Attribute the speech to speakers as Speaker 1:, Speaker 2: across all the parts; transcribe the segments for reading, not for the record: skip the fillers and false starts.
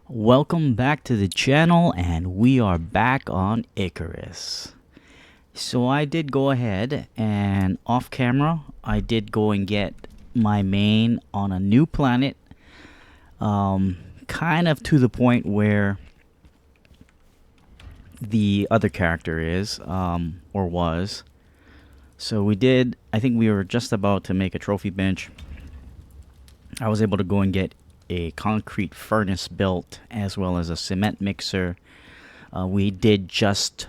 Speaker 1: Welcome back to the channel, and we are back on Icarus. So I did go ahead and off camera I did go and get my main on a new planet, kind of to the point where the other character is, or was. So I think we were just about to make a trophy bench. I was able to go and get a concrete furnace built, as well as a cement mixer. We did just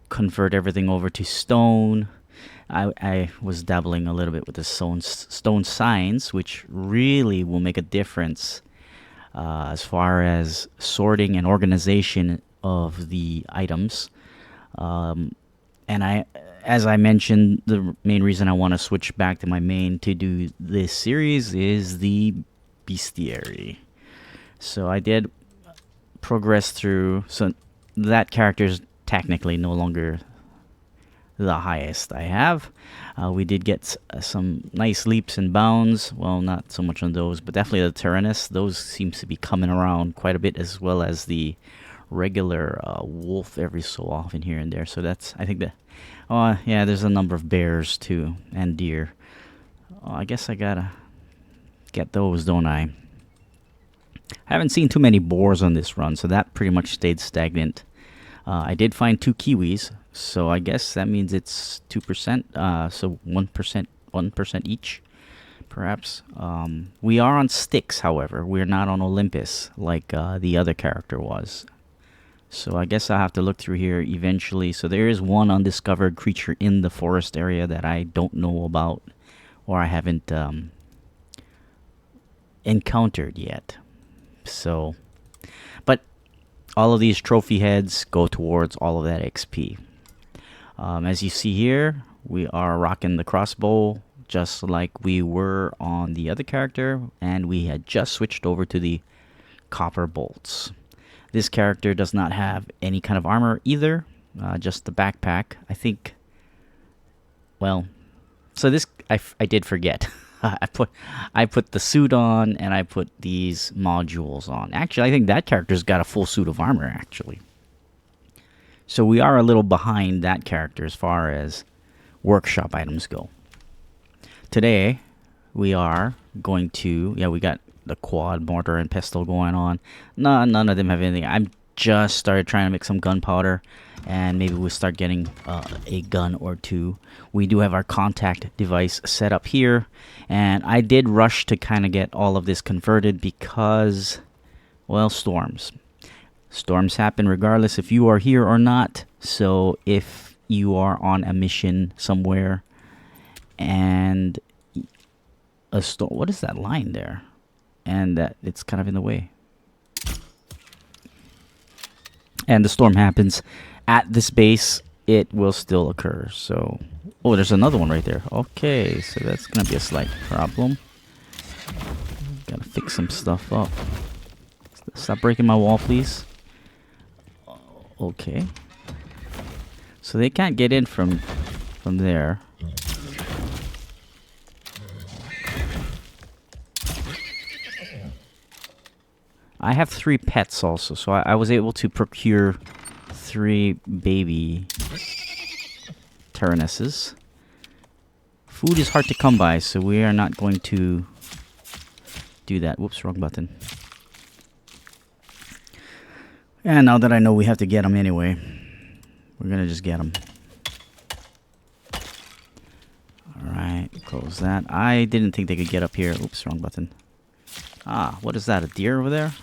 Speaker 1: convert everything over to stone. I was dabbling a little bit with the stone signs, which really will make a difference as far as sorting and organization of the items. And as I mentioned, the main reason I want to switch back to my main to do this series is the bestiary. So I did progress through. So that character is technically no longer the highest I have. We did get some nice leaps and bounds. Well, not so much on those, but definitely the Tyrannus. Those seems to be coming around quite a bit, as well as the regular wolf every so often here and there. So that's, I think that, oh yeah, there's a number of bears too, and deer. I guess I gotta get those, don't I? I haven't seen too many boars on this run, so that pretty much stayed stagnant. I did find 2 kiwis, so I guess that means it's 2%, so 1% each, perhaps. We are on Styx, however. We're not on Olympus like the other character was. So I guess I'll have to look through here eventually. So there is one undiscovered creature in the forest area that I don't know about, or I haven't encountered yet. So, but all of these trophy heads go towards all of that XP. As you see here, we are rocking the crossbow just like we were on the other character, and we had just switched over to the copper bolts. This character does not have any kind of armor either, just the backpack. I think, well, so this, I did forget. I put the suit on, and I put these modules on. Actually, I think that character's got a full suit of armor, actually. So we are a little behind that character as far as workshop items go. Today, we are going to, yeah, we got the quad mortar and pestle going on. No, none of them have anything. I'm just started trying to make some gunpowder, and maybe we'll start getting a gun or two. We do have our contact device set up here, and I did rush to kind of get all of this converted because, well, storms. Storms happen regardless if you are here or not. So if you are on a mission somewhere and a storm, what is that line there? And that it's kind of in the way. And the storm happens at this base, it will still occur. So, oh, there's another one right there. Okay, so that's gonna be a slight problem. Gotta fix some stuff up. Stop breaking my wall, please. Okay. So they can't get in from there. I have 3 pets also, so I was able to procure 3 baby Tyrannuses. Food is hard to come by, so we are not going to do that. Whoops, wrong button. And now that I know we have to get them anyway, we're gonna just get them. Alright, close that. I didn't think they could get up here. Oops, wrong button. Ah, what is that? A deer over there?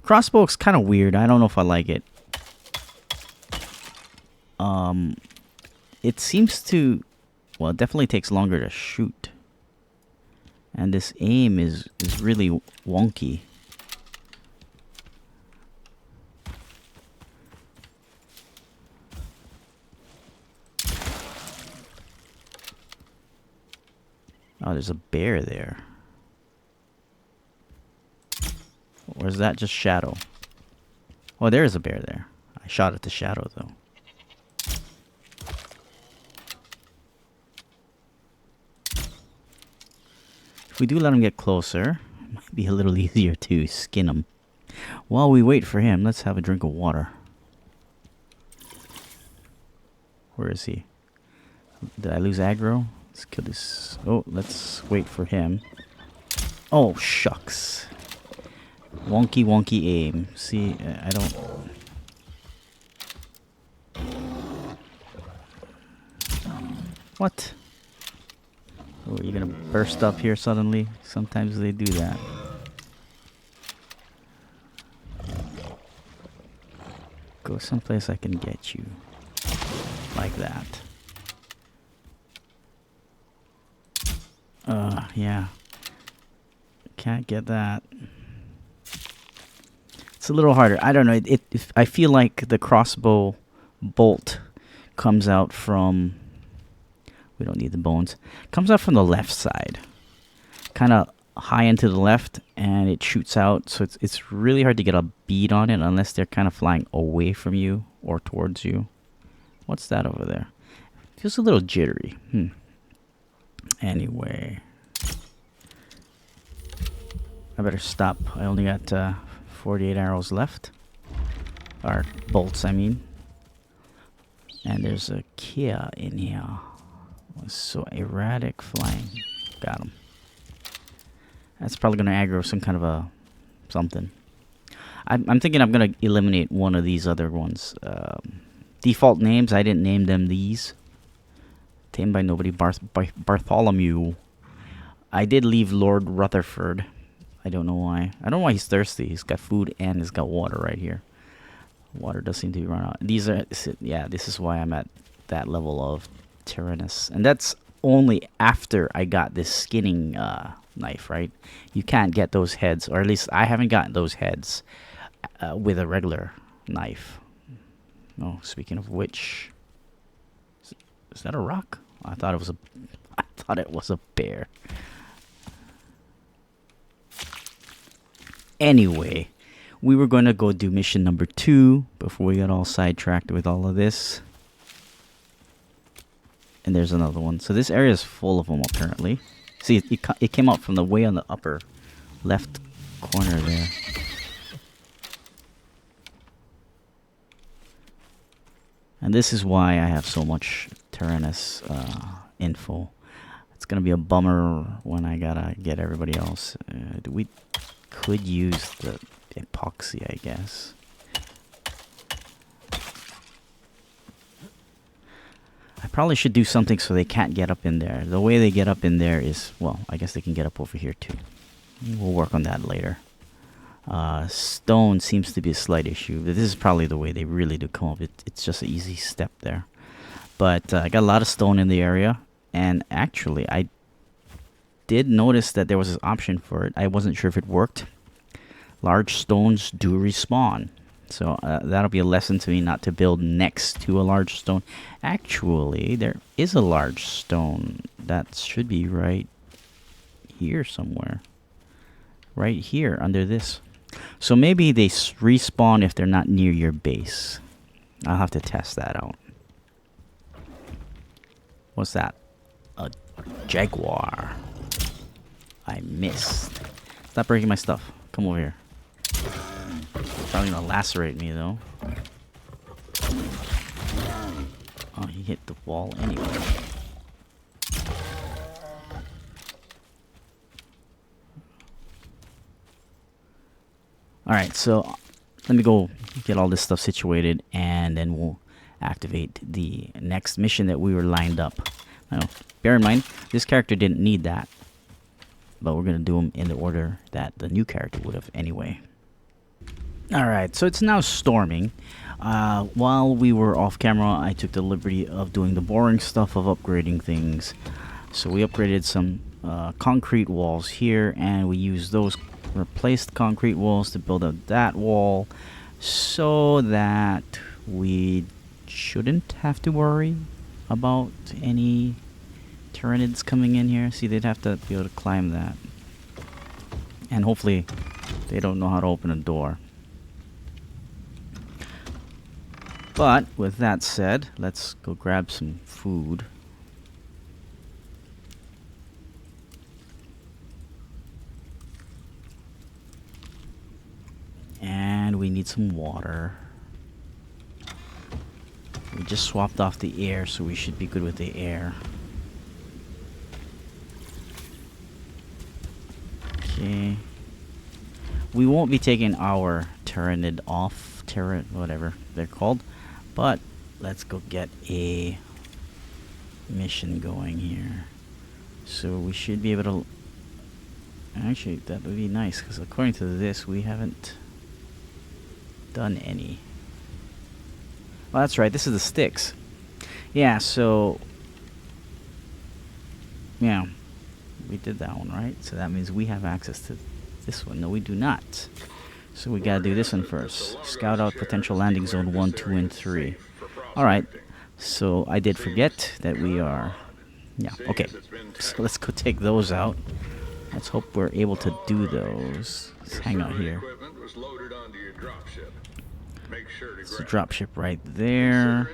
Speaker 1: Crossbow's kind of weird. I don't know if I like it. It seems to, well, it definitely takes longer to shoot. And this aim is really wonky. Oh, there's a bear there. Or is that just shadow? Oh, there is a bear there. I shot at the shadow, though. If we do let him get closer, it might be a little easier to skin him. While we wait for him, let's have a drink of water. Where is he? Did I lose aggro? Let's kill this. Oh, let's wait for him. Oh, shucks. Wonky, wonky aim. See, I don't... What? Oh, are you gonna burst up here suddenly? Sometimes they do that. Go someplace I can get you. Like that. Yeah. Can't get that. It's a little harder. I don't know. I feel like the crossbow bolt comes out from... We don't need the bones. Comes out from the left side. Kind of high into the left, and it shoots out. So it's really hard to get a bead on it unless they're kind of flying away from you or towards you. What's that over there? Feels a little jittery. Anyway. I better stop. I only got 48 arrows left. Or bolts, I mean. And there's a Kia in here. So erratic flying. Got him. That's probably going to aggro some kind of a something. I'm thinking I'm going to eliminate one of these other ones. Default names, I didn't name them these. Tamed by nobody. Bartholomew. I did leave Lord Rutherford. I don't know why. I don't know why he's thirsty. He's got food and he's got water right here. Water does seem to be run out. These are... Yeah, this is why I'm at that level of Tyrannus. And that's only after I got this skinning knife, right? You can't get those heads, or at least I haven't gotten those heads with a regular knife. Oh, speaking of which, is that a rock? I thought it was a bear. Anyway, we were going to go do mission number 2 before we got all sidetracked with all of this. And there's another one. So this area is full of them, apparently. See, it came out from the way on the upper left corner there. And this is why I have so much Tyrannus info. It's going to be a bummer when I gotta get everybody else. We could use the epoxy, I guess. I probably should do something so they can't get up in there. The way they get up in there is, well, I guess they can get up over here too. We'll work on that later. Stone seems to be a slight issue. But this is probably the way they really do come up. It's just an easy step there. But I got a lot of stone in the area. And actually, I did notice that there was this option for it. I wasn't sure if it worked. Large stones do respawn. So that'll be a lesson to me not to build next to a large stone. Actually, there is a large stone. That should be right here somewhere. Right here under this. So maybe they respawn if they're not near your base. I'll have to test that out. What's that? A jaguar. I missed. Stop breaking my stuff. Come over here. Probably gonna lacerate me though. Oh, he hit the wall anyway. Alright, so let me go get all this stuff situated and then we'll activate the next mission that we were lined up. Now, bear in mind, this character didn't need that. But we're going to do them in the order that the new character would have anyway. Alright, so it's now storming. While we were off camera, I took the liberty of doing the boring stuff of upgrading things. So we upgraded some concrete walls here, and we used those replaced concrete walls to build up that wall so that we shouldn't have to worry about any Tyranids coming in here. See, they'd have to be able to climb that. And hopefully they don't know how to open a door. But with that said, let's go grab some food. we need some water. We just swapped off the air, so we should be good with the air. Okay. We won't be taking our Tyranid off, whatever they're called, but let's go get a mission going here. So we should be able to... Actually, that would be nice, because according to this, we haven't done any. Well, that's right, this is the Styx. Yeah, so... Yeah, we did that one, right? So that means we have access to this one. No, we do not. So we gotta do this one first. Scout out potential landing zone 1, 2, and 3. Alright, so I did forget that we are... Yeah, okay. So let's go take those out. Let's hope we're able to do those. Let's hang out here. It's a dropship right there.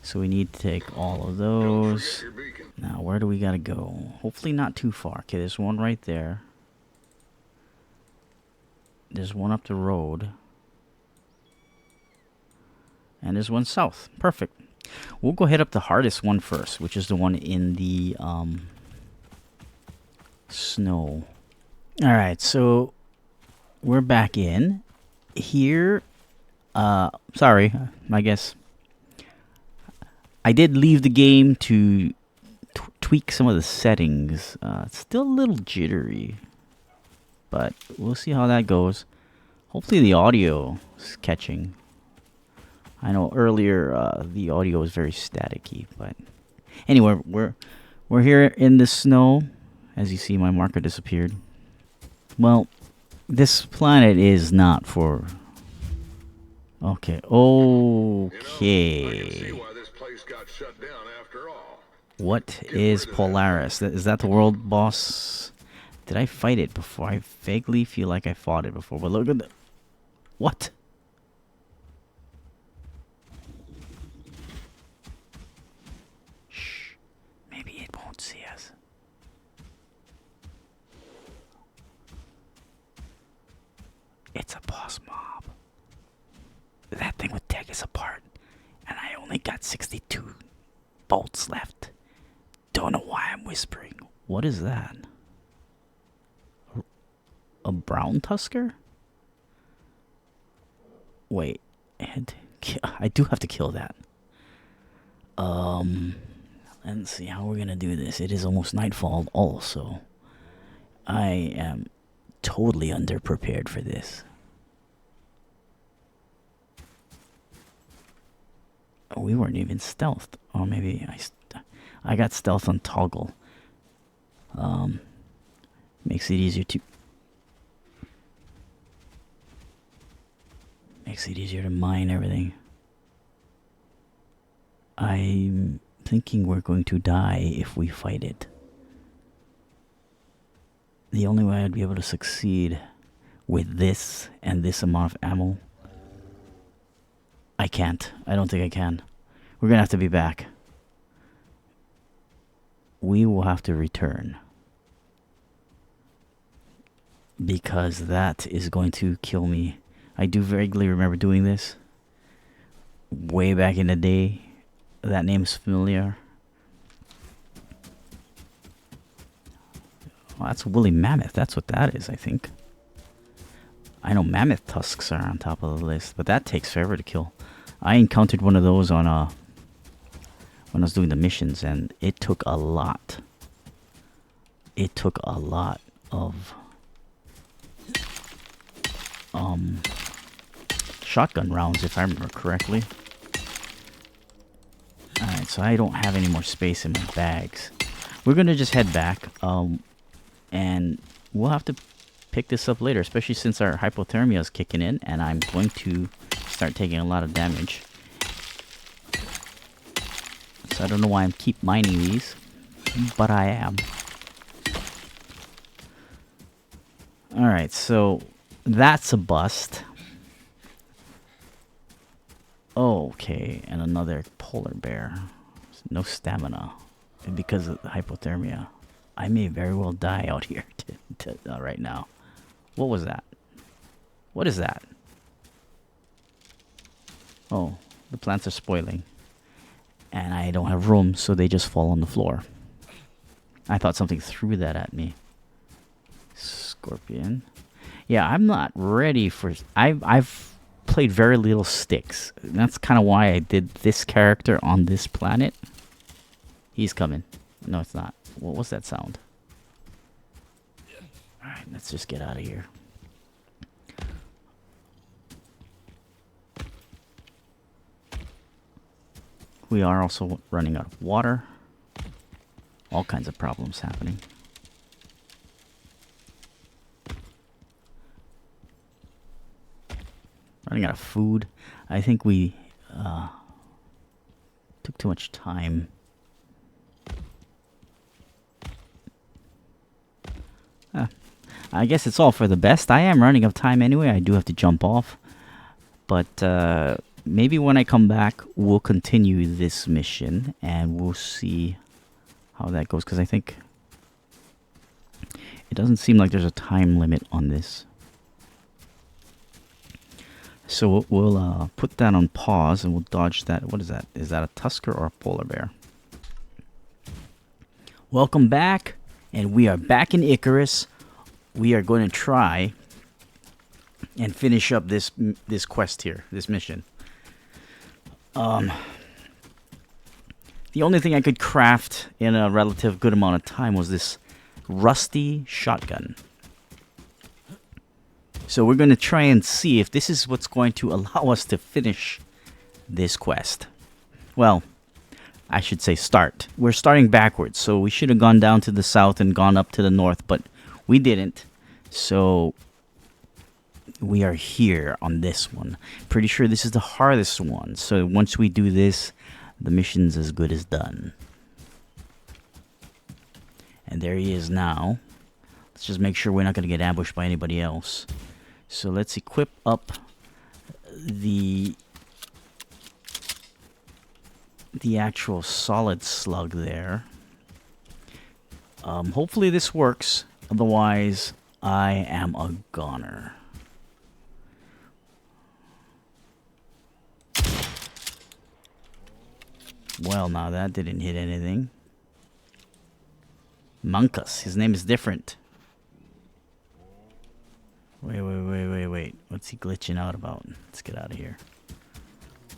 Speaker 1: So we need to take all of those. Now, where do we gotta go? Hopefully not too far. Okay, there's one right there. There's one up the road. And there's one south. Perfect. We'll go hit up the hardest one first, which is the one in the snow. Alright, so we're back in. Here, sorry, I guess I did leave the game to tweak some of the settings. It's still a little jittery, but we'll see how that goes. Hopefully the audio is catching. I know earlier the audio was very staticky, but anyway, we're here in the snow. As you see, my marker disappeared. Well, this planet is not for... Okay, okay. What is Polaris? Is that the world boss? Did I fight it before? I vaguely feel like I fought it before, but look at the... What? Shh. Maybe it won't see us. It's a boss mob. That thing would take us apart. And I only got 62 bolts left. Don't know why I'm whispering. What is that? A brown tusker? Wait. I do have to kill that. Let's see how we're gonna do this. It is almost nightfall also. I am totally underprepared for this. Oh, we weren't even stealthed. Or maybe I got stealth on toggle. Makes it easier to mine everything. I'm thinking we're going to die if we fight it. The only way I'd be able to succeed with this and this amount of ammo, I can't. I don't think I can. We're gonna have to be back. We will have to return. Because that is going to kill me. I do vaguely remember doing this way back in the day. That name's familiar. Well, that's a woolly mammoth. That's what that is, I think. I know mammoth tusks are on top of the list, but that takes forever to kill. I encountered one of those on when I was doing the missions, and it took a lot. It took a lot of shotgun rounds, if I remember correctly. Alright, so I don't have any more space in my bags. We're gonna just head back, and we'll have to pick this up later, especially since our hypothermia is kicking in, and I'm going to start taking a lot of damage. So I don't know why I keep mining these, but I am. Alright, so that's a bust. Okay, and another polar bear. No stamina. And because of the hypothermia, I may very well die out here right now. What was that? What is that? Oh, the plants are spoiling. And I don't have room, so they just fall on the floor. I thought something threw that at me. Scorpion. Yeah, I'm not ready for... I've played very little Styx. That's kind of why I did this character on this planet. He's coming. No, it's not. What was that sound? Alright, let's just get out of here. We are also running out of water. All kinds of problems happening. Running out of food. I think we took too much time. I guess it's all for the best. I am running out of time anyway. I do have to jump off. But maybe when I come back, we'll continue this mission. And we'll see how that goes. Because I think it doesn't seem like there's a time limit on this. So we'll put that on pause and we'll dodge that. What is that? Is that a Tusker or a polar bear? Welcome back. And we are back in Icarus. We are going to try and finish up this quest here, this mission. The only thing I could craft in a relative good amount of time was this rusty shotgun. So we're going to try and see if this is what's going to allow us to finish this quest. Well, I should say start. We're starting backwards, so we should have gone down to the south and gone up to the north, but we didn't. So we are here on this one. Pretty sure this is the hardest one. So once we do this, the mission's as good as done. And there he is now. Let's just make sure we're not going to get ambushed by anybody else. So let's equip up the actual solid slug there. Hopefully this works. Otherwise, I am a goner. Well, now that didn't hit anything. Monkus. His name is different. Wait. What's he glitching out about? Let's get out of here.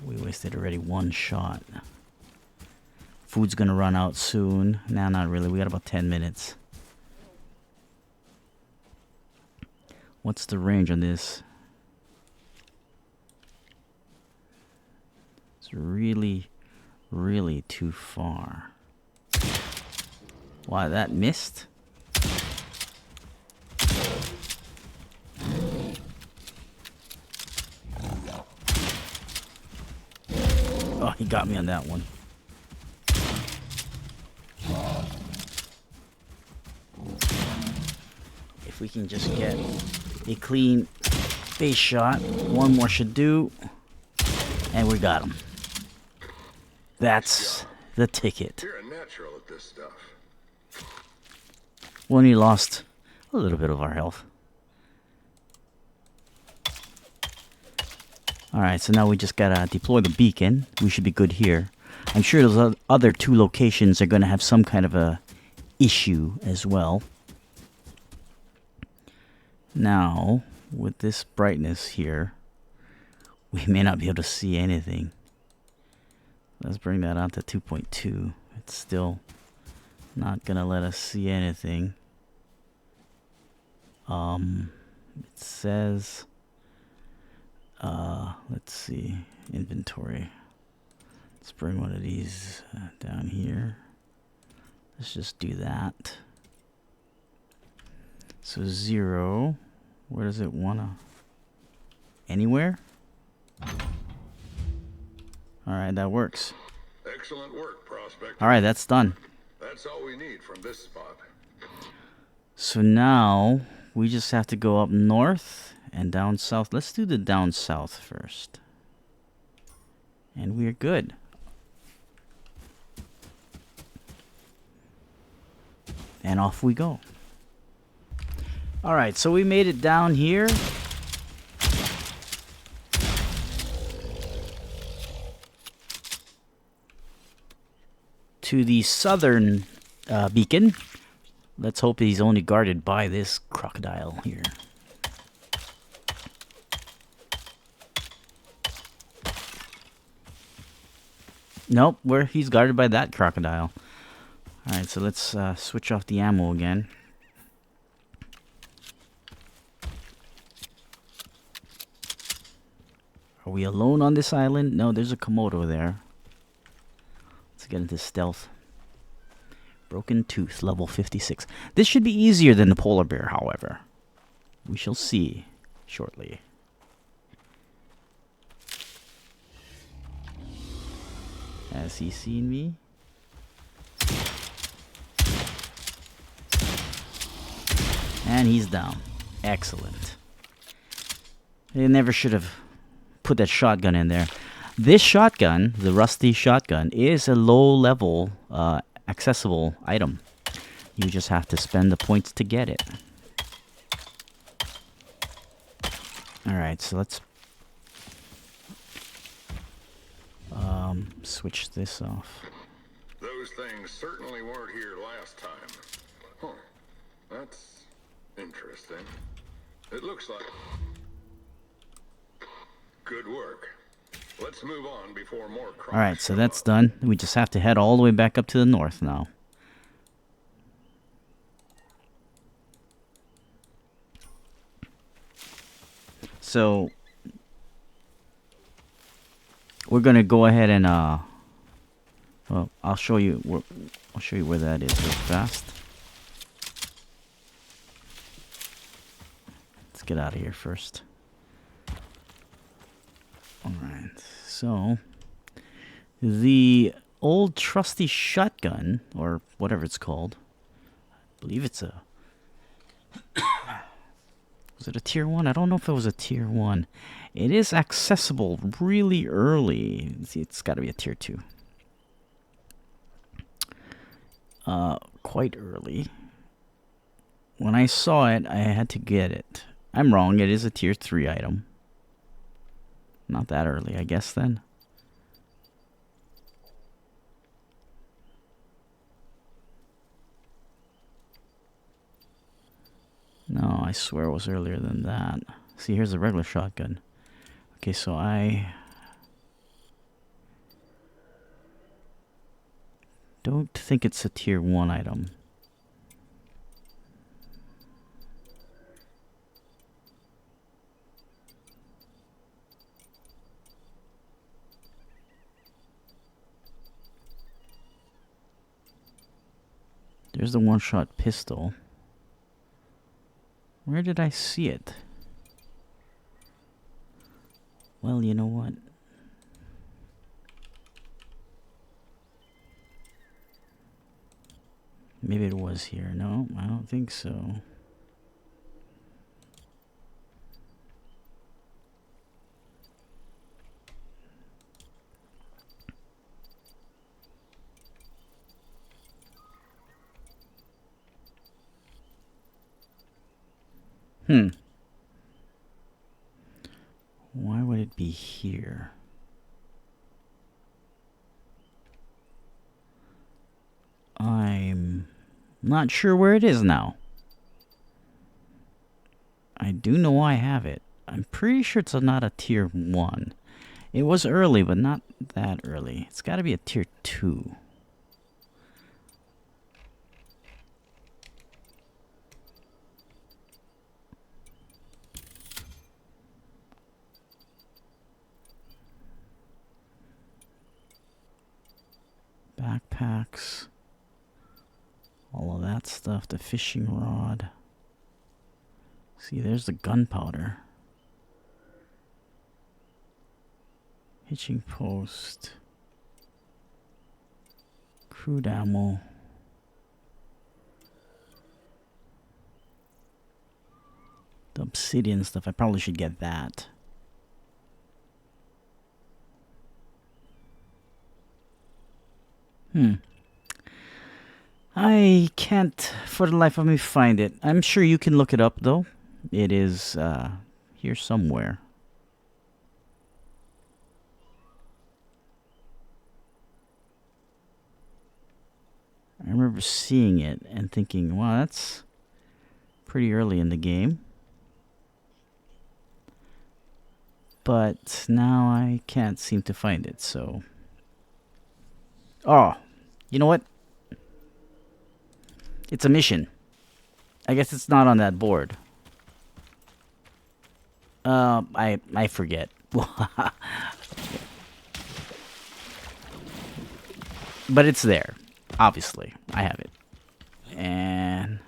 Speaker 1: We wasted already one shot. Food's gonna run out soon. Nah, not really. We got about 10 minutes. What's the range on this? It's really, really too far. Why, that missed? Oh, he got me on that one. If we can just get a clean face shot, one more should do, and we got him. That's the ticket.
Speaker 2: You're a natural at this stuff.
Speaker 1: We only lost a little bit of our health. Alright, so now we just gotta deploy the beacon. We should be good here. I'm sure those other two locations are gonna have some kind of a issue as well. Now, with this brightness here, we may not be able to see anything. Let's bring that out to 2.2. It's still not gonna let us see anything. It says, let's see, inventory. Let's bring one of these down here. Let's just do that. So 0, where does it wanna? Anywhere? Alright, that works.
Speaker 2: Excellent work, Prospect.
Speaker 1: Alright, that's done.
Speaker 2: That's all we need from this spot.
Speaker 1: So now we just have to go up north and down south. Let's do the down south first. And we're good. And off we go. Alright, so we made it down here. to the southern beacon. Let's hope he's only guarded by this crocodile here. Nope, he's guarded by that crocodile. Alright, so let's switch off the ammo again. Are we alone on this island? No, there's a Komodo there. Let's get into stealth. Broken Tooth, level 56. This should be easier than the polar bear, however. We shall see shortly. Has he seen me? And he's down. Excellent. They never should have put that shotgun in there. This shotgun, the rusty shotgun, is a low-level, accessible item. You just have to spend the points to get it. Alright, so let's switch this off.
Speaker 2: Those things certainly weren't here last time. Huh. That's interesting. It looks like... Good work. Let's move on before more crops.
Speaker 1: Alright, so that's done. We just have to head all the way back up to the north now. So we're gonna go ahead and well, I'll show you where that is real fast. Let's get out of here first. Alright, so the old trusty shotgun, or whatever it's called, I believe it's a... Was it a tier 1? I don't know if it was a tier 1. It is accessible really early. See, it's got to be a tier 2. Quite early. When I saw it, I had to get it. I'm wrong, it is a tier 3 item. Not that early, I guess, then. No, I swear it was earlier than that. See, here's a regular shotgun. Okay, so I don't think it's a tier 1 item. There's the one-shot pistol. Where did I see it? Well, you know what? Maybe it was here. No, I don't think so. Why would it be here? I'm not sure where it is now. I do know I have it. I'm pretty sure it's not a tier 1. It was early, but not that early. It's got to be a tier 2. Backpacks, all of that stuff, the fishing rod. See, there's the gunpowder. Hitching post. Crude ammo. The obsidian stuff, I probably should get that. I can't for the life of me find it. I'm sure you can look it up though. It is here somewhere. remember seeing it and thinking, wow, that's pretty early in the game. But now I can't seem to find it, so... Oh, you know what? It's a mission. I guess it's not on that board. I forget. But it's there. Obviously, I have it. And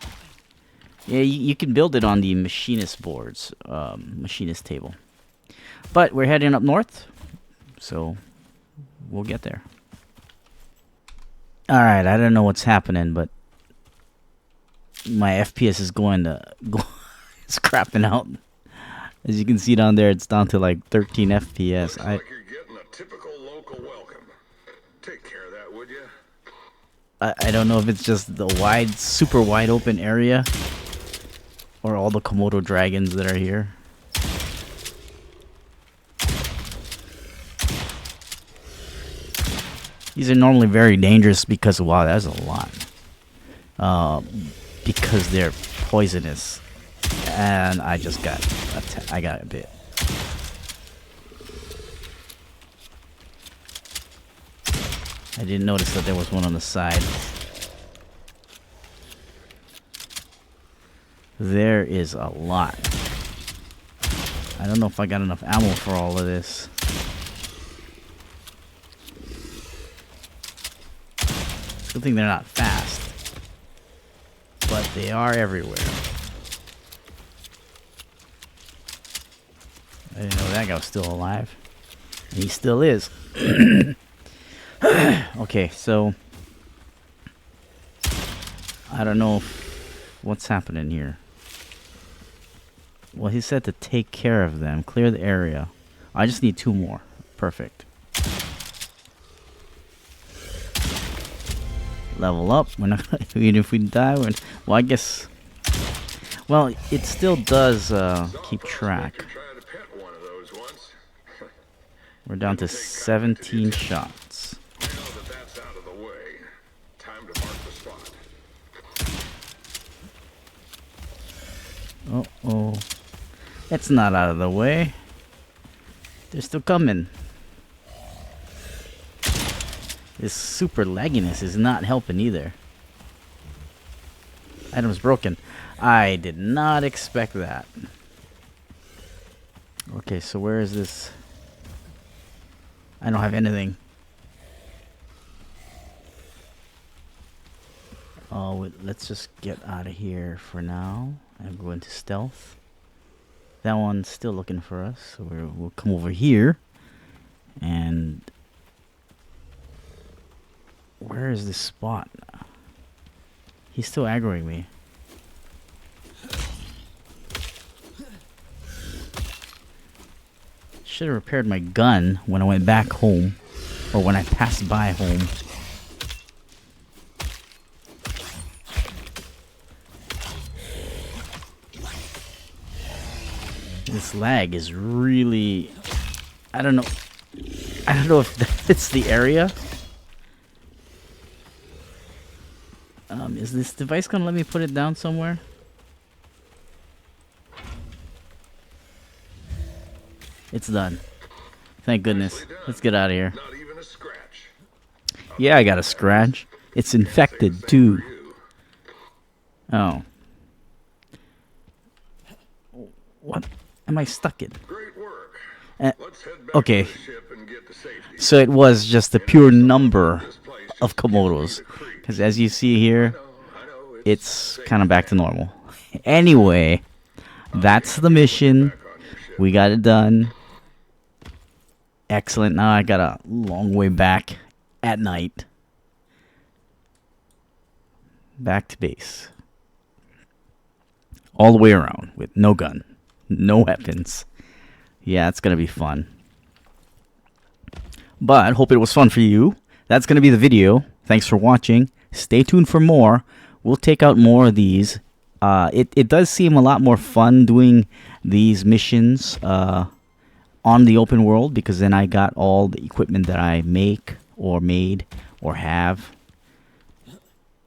Speaker 1: yeah, you can build it on the machinist boards, machinist table. But we're heading up north, so we'll get there. All right, I don't know what's happening, but my FPS is it's crapping out. As you can see down there, it's down to like 13 FPS.
Speaker 2: Looks like you're getting a typical local welcome. Take care of that, would you?
Speaker 1: I don't know if it's just the super wide open area, or all the Komodo dragons that are here. These are normally very dangerous because, wow, that's a lot. Because they're poisonous. And I just got a bit. I didn't notice that there was one on the side. There is a lot. I don't know if I got enough ammo for all of this. Good thing they're not fast. But they are everywhere. I didn't know that guy was still alive. And he still is. Okay, so I don't know what's happening here. Well, he said to take care of them, clear the area. I just need 2 more. Perfect. Level up. We're not even if we die. Well, I guess. Well, it still does keep track. We're down to 17 shots. Uh-oh. It's not out of the way. They're still coming. This super lagginess is not helping either. Item's broken. I did not expect that. Okay, so where is this? I don't have anything. Oh, let's just get out of here for now. I'm going to stealth. That one's still looking for us, so we'll come over here. And where is this spot? He's still aggroing me. Should have repaired my gun when I went back home, or when I passed by home. This lag is really... I don't know if it's the area. Is this device gonna let me put it down somewhere? It's done. Thank goodness. Let's get out of here.
Speaker 2: Not even a scratch.
Speaker 1: Yeah, I got a scratch. It's infected too. Oh. What am I stuck in?
Speaker 2: Great work.
Speaker 1: Okay. So it was just the pure number of Komodos. Because as you see here, it's kind of back to normal. Anyway, that's the mission. We got it done. Excellent. Now I got a long way back at night. Back to base. All the way around with no gun. No weapons. Yeah, it's going to be fun. But hope it was fun for you. That's going to be the video. Thanks for watching. Stay tuned for more. We'll take out more of these. It does seem a lot more fun doing these missions on the open world, because then I got all the equipment that I make or made or have.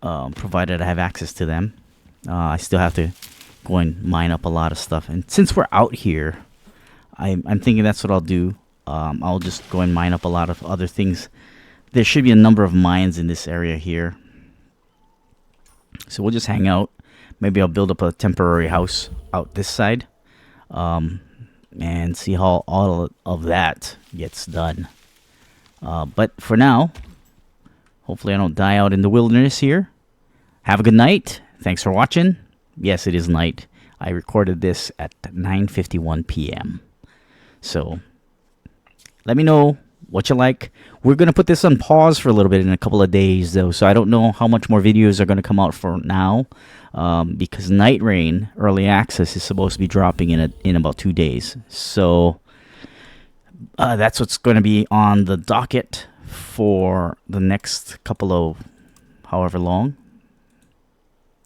Speaker 1: provided I have access to them. I still have to go and mine up a lot of stuff. And since we're out here, I'm thinking that's what I'll do. I'll just go and mine up a lot of other things. There should be a number of mines in this area here. So we'll just hang out. Maybe I'll build up a temporary house out this side. And see how all of that gets done. But for now, hopefully I don't die out in the wilderness here. Have a good night. Thanks for watching. Yes, it is night. I recorded this at 9:51 p.m. So let me know what you like. We're going to put this on pause for a little bit in a couple of days, though. So I don't know how much more videos are going to come out for now. Because Night Rain Early Access is supposed to be dropping in about 2 days. So that's what's going to be on the docket for the next couple of however long.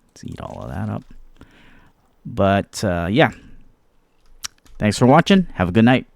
Speaker 1: Let's eat all of that up. But yeah, thanks for watching. Have a good night.